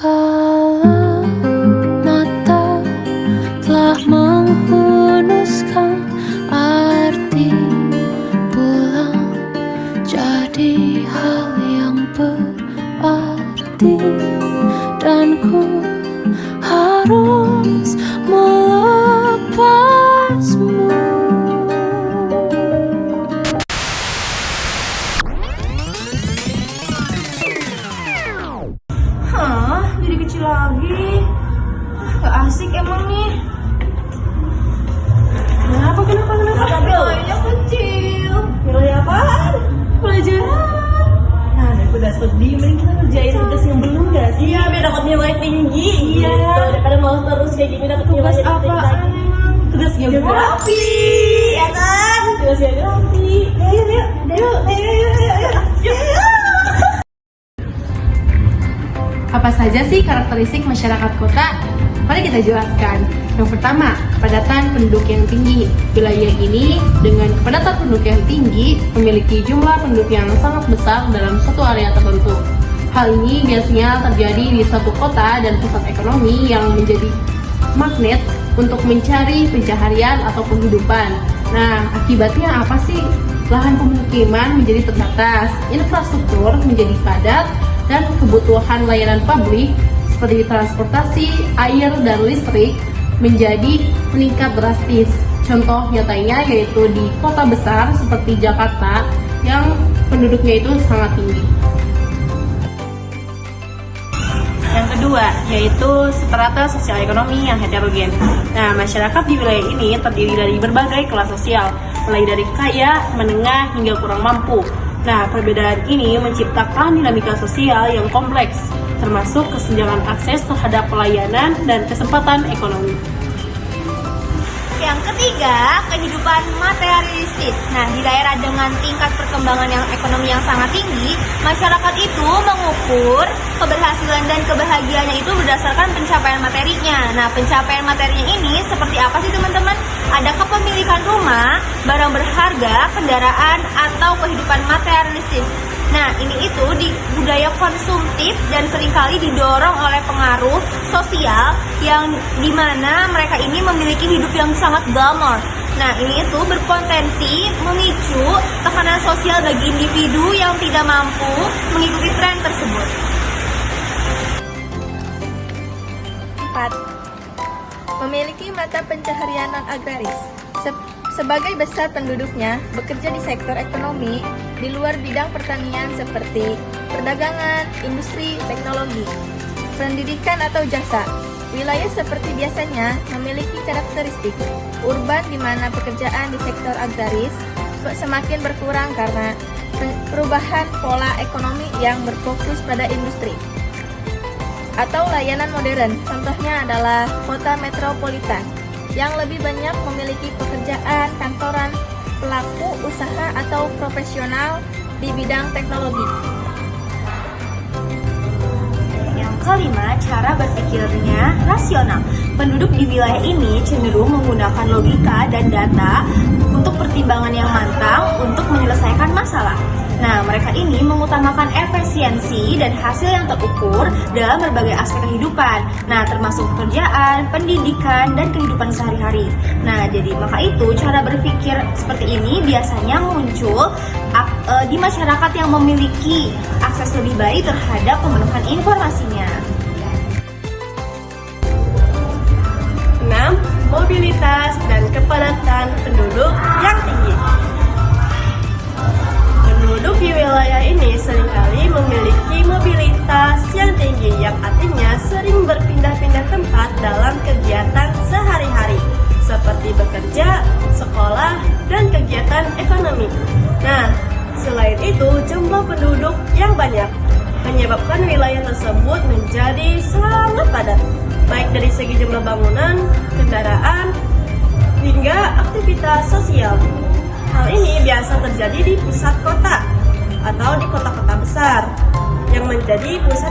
Kala mata telah menghunuskan arti pulang jadi hal yang berarti, dan ku harus melepasmu. Jadi kecil lagi. Gak asik emang nih. Kenapa? Nilainya kecil. Nilai apaan? Pelajaran. Nah, daripada sedih, mending kita ngerjain tugas yang belum gak sih? Iya, biar dapat nilai tinggi. Iya. Daripada mau terus kayak gini dapat nilai Tugas yang tinggi apaan lagi. emang? Tugas geografi, ya kan? Tugas geografi. Yuk. Apa saja sih karakteristik masyarakat kota? Mari kita jelaskan. Yang pertama, kepadatan penduduk yang tinggi. Wilayah ini dengan kepadatan penduduk yang tinggi memiliki jumlah penduduk yang sangat besar dalam suatu area tertentu. Hal ini biasanya terjadi di suatu kota dan pusat ekonomi yang menjadi magnet untuk mencari pencaharian atau penghidupan. Nah, akibatnya apa sih? Lahan pemukiman menjadi terbatas, infrastruktur menjadi padat, dan kebutuhan layanan publik seperti transportasi, air, dan listrik menjadi meningkat drastis. Contoh nyatanya yaitu di kota besar seperti Jakarta yang penduduknya itu sangat tinggi. Yang kedua, yaitu strata sosial ekonomi yang heterogen. Nah, masyarakat di wilayah ini terdiri dari berbagai kelas sosial, mulai dari kaya, menengah, hingga kurang mampu. Nah, perbedaan ini menciptakan dinamika sosial yang kompleks, termasuk kesenjangan akses terhadap pelayanan dan kesempatan ekonomi. Yang ketiga, kehidupan materialistis. Nah, di daerah dengan tingkat perkembangan yang ekonomi yang sangat tinggi, masyarakat itu mengukur keberhasilan dan kebahagiaannya itu berdasarkan pencapaian materinya. Nah, pencapaian materinya ini seperti apa sih teman-teman? Ada kepemilikan rumah, barang berharga, kendaraan, atau kehidupan materialistis. Nah, ini itu di budaya konsumtif dan seringkali didorong oleh pengaruh sosial yang dimana mereka ini memiliki hidup yang sangat glamor. Nah, ini itu berpotensi memicu tekanan sosial bagi individu yang tidak mampu mengikuti tren tersebut. 4. Memiliki mata pencaharian non-agraris. Sebagai besar penduduknya bekerja di sektor ekonomi di luar bidang pertanian seperti perdagangan, industri, teknologi, pendidikan atau jasa. Wilayah seperti biasanya memiliki karakteristik urban di mana pekerjaan di sektor agraris semakin berkurang karena perubahan pola ekonomi yang berfokus pada industri atau layanan modern. Contohnya adalah kota metropolitan yang lebih banyak memiliki pekerjaan kantoran, pelaku usaha atau profesional di bidang teknologi. Yang kelima, cara berpikirnya rasional. Penduduk di wilayah ini cenderung menggunakan logika dan data untuk pertimbangan yang matang untuk menyelesaikan masalah. Nah, mereka ini mengutamakan efisiensi dan hasil yang terukur dalam berbagai aspek kehidupan. Nah, termasuk pekerjaan, pendidikan, dan kehidupan sehari-hari. Nah, jadi maka itu cara berpikir seperti ini biasanya muncul di masyarakat yang memiliki akses lebih baik terhadap pemenuhan informasinya. 6. Mobilitas dan kepadatan penduduk yang tinggi. Penduduk di wilayah ini seringkali memiliki mobilitas yang tinggi, yang artinya sering berpindah-pindah tempat dalam kegiatan sehari-hari, seperti bekerja, sekolah, dan kegiatan ekonomi. Nah, selain itu, jumlah penduduk yang banyak menyebabkan wilayah tersebut menjadi sangat padat, baik dari segi jumlah bangunan, kendaraan, hingga aktivitas sosial. Hal ini biasa terjadi di pusat kota atau di kota-kota besar yang menjadi pusat